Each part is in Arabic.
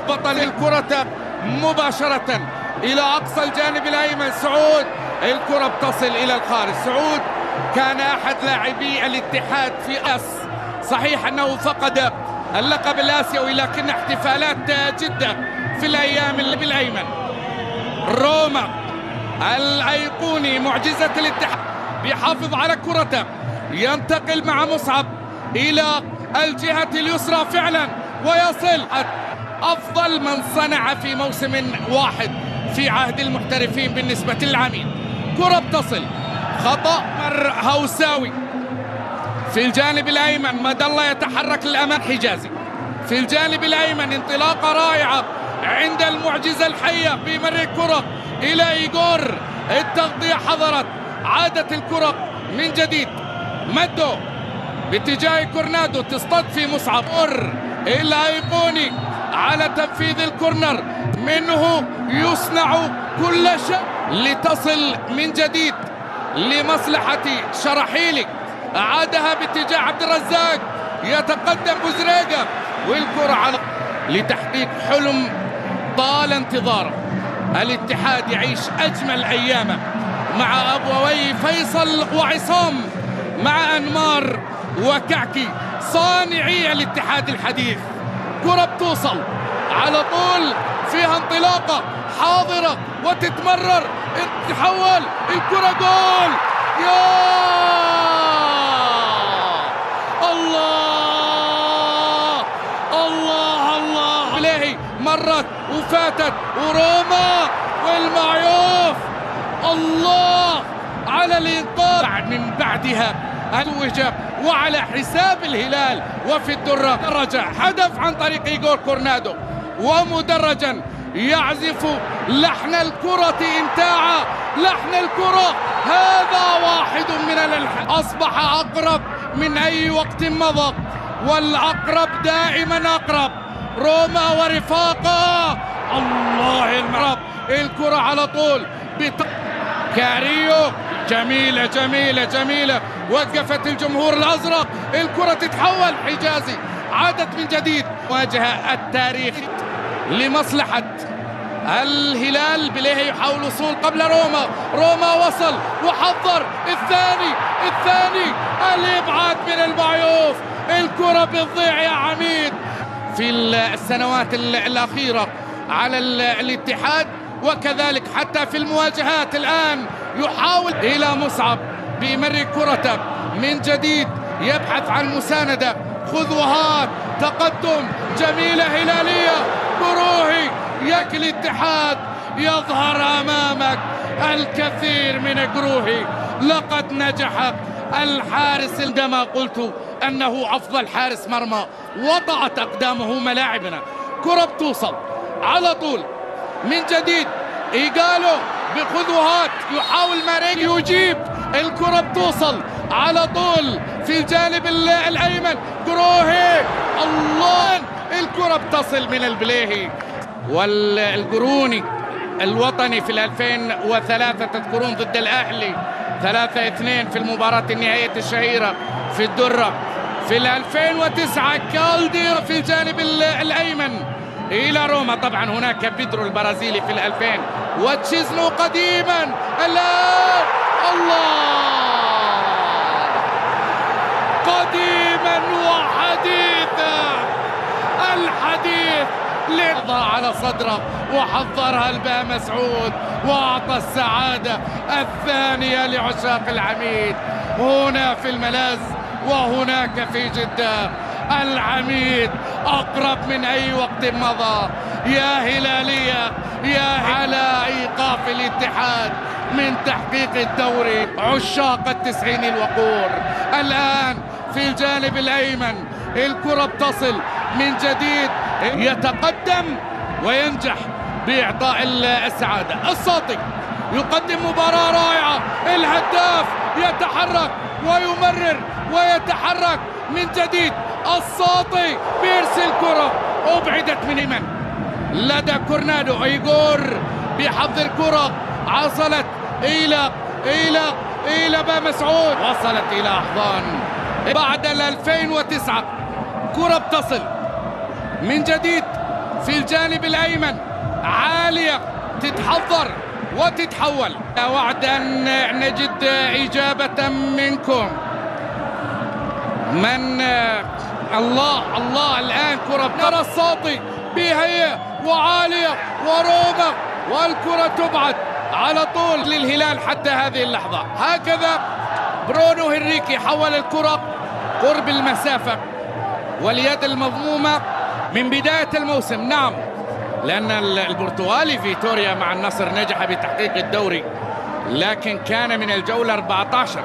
بطل الكرة مباشرة إلى أقصى الجانب الأيمن. سعود الكرة بتصل إلى الخارج. سعود كان أحد لاعبي الاتحاد في صحيح أنه فقد اللقب الآسيوي، لكن احتفالات جدة في الأيام اللي بالأيمن. روما الأيقوني معجزة الاتحاد بيحافظ على كرته، ينتقل مع مصعب إلى الجهة اليسرى فعلا ويصل. أفضل من صنع في موسم واحد في عهد المحترفين بالنسبة للعميد. كرة بتصل، خطأ مر هوساوي في الجانب الأيمن. مد الله يتحرك للأمام. حجازي في الجانب الأيمن، انطلاقة رائعة عند المعجزة الحية. بيمر الكرة إلى إيغور، التغطية حضرت، عادت الكرة من جديد. مدو باتجاه كورنادو، تصطد في مصعب. الأيقوني على تنفيذ الكورنر، منه يصنع كل شيء لتصل من جديد لمصلحة شرحيلي. عادها باتجاه عبد الرزاق، يتقدم بوزريقة والكرة على لتحقيق حلم طال انتظاره. الاتحاد يعيش أجمل أيامه مع أبوي فيصل وعصام، مع أنمار وكعكي صانعي الاتحاد الحديث. كرة بتوصل على طول، فيها انطلاقة حاضرة وتتمرر، تحول الكرة جول. يا الله الله الله عليه، مرت وفاتت وروما والمعيوف. الله على الإنقاذ من بعدها توج وعلى حساب الهلال. وفي الدرة درجة هدف عن طريق إيغور كورنادو، ومدرجا يعزف لحن الكرة إمتاعا. لحن الكرة هذا واحد من الألحان. أصبح أقرب من أي وقت مضى، والأقرب دائما أقرب. روما ورفاقه. الله المرب، الكرة على طول كاريو، جميلة جميلة جميلة، وقفت الجمهور الأزرق. الكرة تتحول، حجازي عادت من جديد. واجهة التاريخ لمصلحة الهلال. بليه يحاول وصول قبل روما. روما وصل وحضر الثاني الإبعاد من المعيوف. الكرة بتضيع يا عميد. في السنوات الأخيرة على الاتحاد، وكذلك حتى في المواجهات. الآن يحاول إلى مصعب، بيمر كرته من جديد، يبحث عن مساندة. خذ وهات، تقدم، جميلة هلالية. قروهي ياكل الاتحاد، يظهر أمامك الكثير من قروهي. لقد نجح الحارس، عندما قلت أنه أفضل حارس مرمى وضعت أقدامه ملاعبنا. كرة بتوصل على طول من جديد. إيغالو بخذوهات، يحاول ماريني يجيب. الكرة بتوصل على طول في الجانب الأيمن. قروهي، الله، الكرة بتصل من البليهي. والقروني الوطني في 2003 تذكرون ضد الأهلي 3-2 في المباراة النهائية الشهيرة في الدرة. في 2009 كالدير في الجانب الأيمن إلى روما. طبعا هناك بيدرو البرازيلي في 2000، وتشيزنو قديما. الآن الله، قديما وحديثا. الحديث لضع على صدره وحضرها الباء مسعود، وأعطى السعادة الثانية لعشاق العميد هنا في الملاذ وهناك في جدة. العميد أقرب من أي وقت مضى. يا هلالية، يا على إيقاف الاتحاد من تحقيق الدوري. عشاق ال90 الوقور. الآن في الجانب الأيمن، الكرة بتصل من جديد، يتقدم وينجح بإعطاء السعادة. الساطي يقدم مباراة رائعة. الهداف يتحرك ويمرر ويتحرك من جديد. الساطي بيرسل كرة، أبعدت من يمن لدى كورنادو. إيغور بيحضر كرة، عصلت إلى باء مسعود، وصلت إلى أحضان. بعد 2009 كرة بتصل من جديد في الجانب الأيمن عالية، تتحضر وتتحول. وعد أن نجد إجابة منكم. من الله الآن كرة نرى الساطي بهيئة وعالية وروما، والكرة تبعد على طول للهلال حتى هذه اللحظة. هكذا برونو هنريكي حول الكرة قرب المسافة، واليد المضمومة من بداية الموسم. نعم، لأن البرتغالي فيتوريا مع النصر نجح بتحقيق الدوري، لكن كان من الجولة 14.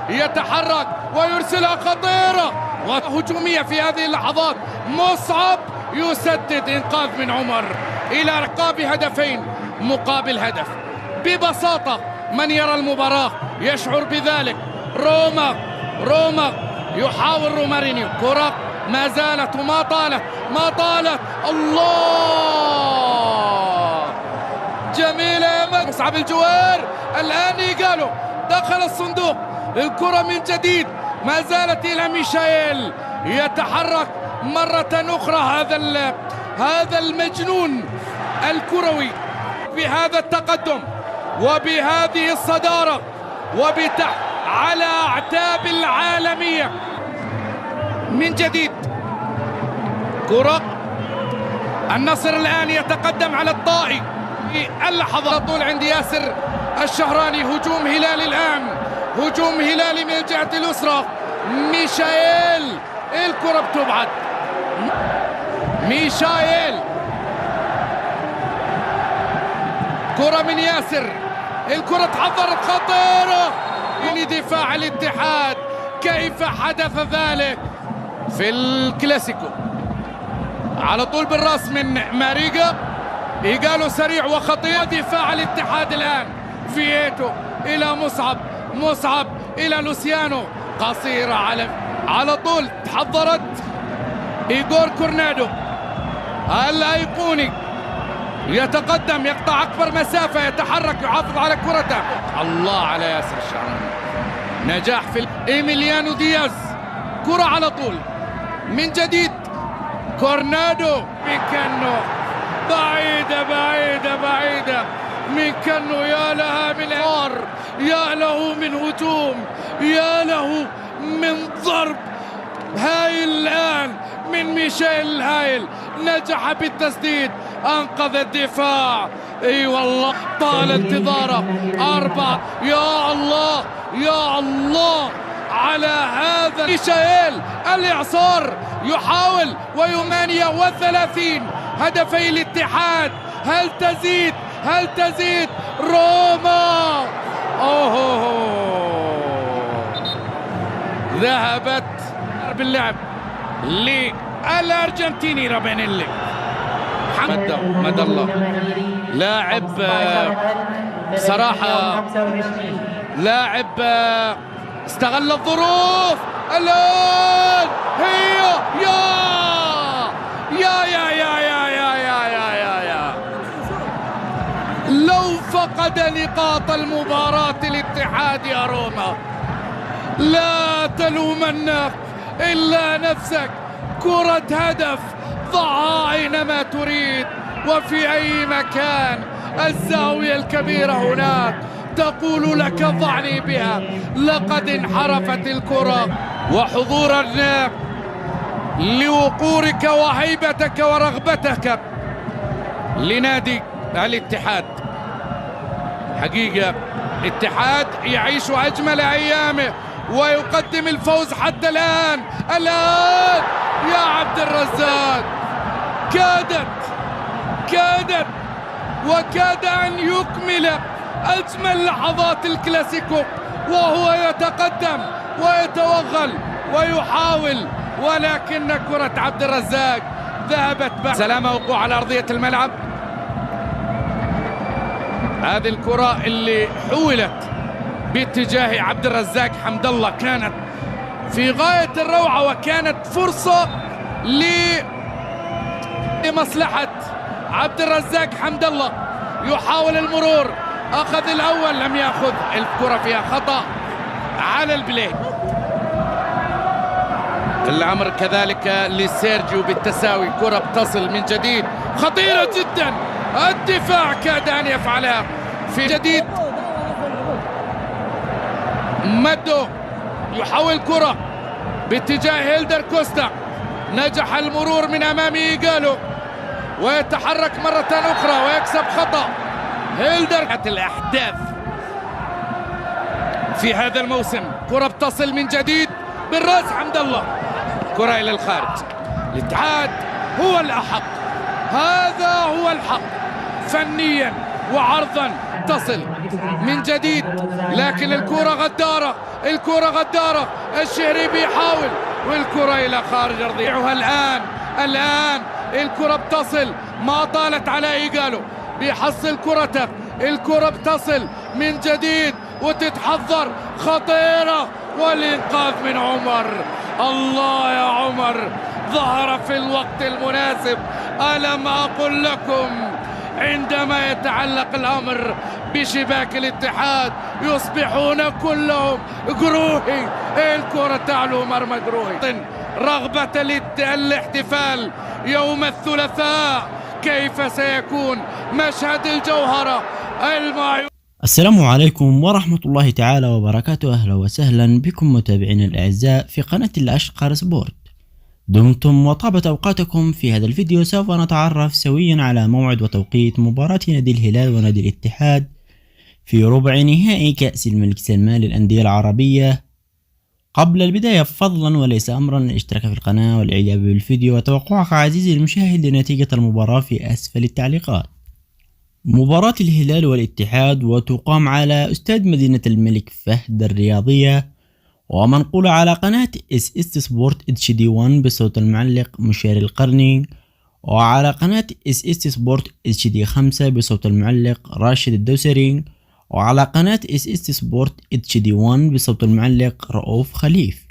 يتحرك ويرسلها خطيرة وهجومية في هذه اللحظات. مصعب يسدد، إنقاذ من عمر إلى رقاب هدفين مقابل هدف ببساطة. من يرى المباراة يشعر بذلك. روما يحاول رومارينيو، كرة ما زالت وما طالت. الله، جميلة يا مصعب الجوار. الآن قالوا دخل الصندوق. الكرة من جديد ما زالت إلى ميشائيل، يتحرك مرة أخرى هذا المجنون الكروي بهذا التقدم وبهذه الصدارة على أعتاب العالمية. من جديد كرة النصر الآن يتقدم على الطائي في اللحظة. طول عند ياسر الشهراني. هجوم هلالي الآن، هجوم هلالي من الجهة اليسرى. ميشائيل، الكرة بتبعد. ميشائيل، كرة من ياسر، الكرة تحضرت خطيرة من دفاع الاتحاد. كيف حدث ذلك في الكلاسيكو؟ على طول بالراس من ماريجا، إيجالو سريع وخطير. دفاع الاتحاد الآن فييتو إلى مصعب إلى لوسيانو، قصيرة على طول. تحضرت إيغور كورنادو الأيقوني، يتقدم، يقطع أكبر مسافة، يتحرك، يحافظ على كرته. الله على ياسر الشهراني، نجاح في إيميليانو دياز. كرة على طول من جديد. كورنادو، ميكانو، بعيدة. ميكانو، يا لها من عار، يا له من هجوم، يا له من ضرب هايل الآن من ميشائيل الهايل. نجح بالتسديد، أنقذ الدفاع. اي والله طال انتظاره. 4. يا الله على هذا ميشائيل. الإعصار يحاول، ويمانيا 30 هدفي الاتحاد. هل تزيد روما؟ ذهبت باللعب للأرجنتيني رابينيلي. مد الله، لاعب صراحة، لاعب استغل الظروف. الآن هي يا لو فقد نقاط المباراة الاتحاد يا روما، لا تلومنك إلا نفسك. كرة هدف، ضعها أينما تريد وفي أي مكان. الزاوية الكبيرة هناك تقول لك ضعني بها. لقد انحرفت الكرة. وحضورا لوقورك وهيبتك ورغبتك لنادي الاتحاد. حقيقة الاتحاد يعيش أجمل أيامه ويقدم الفوز حتى الآن. يا عبد الرزاق، كادت وكاد أن يكمل أجمل لحظات الكلاسيكو، وهو يتقدم ويتوغل ويحاول، ولكن كرة عبد الرزاق ذهبت سلامة. وقوع على أرضية الملعب. هذه الكرة اللي حولت باتجاه عبد الرزاق حمد الله كانت في غاية الروعة، وكانت فرصة لمصلحة عبد الرزاق حمد الله. يحاول المرور، أخذ الأول، لم يأخذ. الكرة فيها خطأ على البلاي. الأمر كذلك لسيرجيو بالتساوي. كرة بتصل من جديد خطيرة جدا، الدفاع كاد أن يفعلها في جديد. مادو يحول كرة باتجاه هيلدر كوستا، نجح المرور من أمام إيغالو ويتحرك مرة أخرى ويكسب خطأ. هيلدر الأحداث في هذا الموسم. كرة بتصل من جديد بالراس حمد الله، كرة إلى الخارج. الاتحاد هو الأحق، هذا هو الحق فنيا وعرضا. تصل من جديد لكن الكرة غدارة، الكرة غدارة. الشهري بيحاول والكرة إلى خارج أرضيعها. الآن الكرة بتصل، ما طالت على إيغالو، بيحصل كرته. الكرة بتصل من جديد وتتحضر خطيرة والإنقاذ من عمر. الله يا عمر، ظهر في الوقت المناسب. ألم أقل لكم عندما يتعلق الأمر بشباك الاتحاد يصبحون كلهم قروهي. الكرة تعلو مرمى قروهي. رغبة الاحتفال يوم الثلاثاء، كيف سيكون مشهد الجوهرة المعيون. السلام عليكم ورحمة الله تعالى وبركاته. أهلا وسهلا بكم متابعينا الأعزاء في قناة الأشقر سبورت. دمتم وطابت أوقاتكم. في هذا الفيديو سوف نتعرف سويا على موعد وتوقيت مباراة نادي الهلال ونادي الاتحاد في ربع نهائي كأس الملك سلمان للأندية العربية. قبل البداية فضلا وليس أمرا الاشتراك في القناة والإعجاب بالفيديو وتوقعك عزيزي المشاهد لنتيجة المباراة في أسفل التعليقات. مباراة الهلال والاتحاد وتقام على استاد مدينة الملك فهد الرياضية ومنقولة على قناة اس سبورت اتش دي 1 بصوت المعلق مشاري القرني، وعلى قناة اس سبورت اتش دي 5 بصوت المعلق راشد الدوسري، وعلى قناة اس سبورت اتش دي 1 بصوت المعلق رؤوف خليف.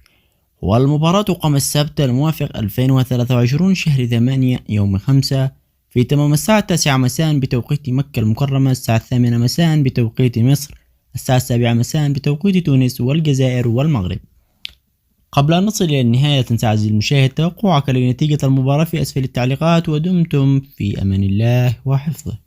والمباراة تقام السبت الموافق 2023 شهر 8 يوم 5 في تمام الساعة 9 مساء بتوقيت مكة المكرمة، الساعة 8 مساء بتوقيت مصر، الساعة 7 مساء بتوقيت تونس والجزائر والمغرب. قبل أن نصل إلى النهاية تنسى عزيزي المشاهد توقعك لنتيجة المباراة في أسفل التعليقات، ودمتم في أمان الله وحفظه.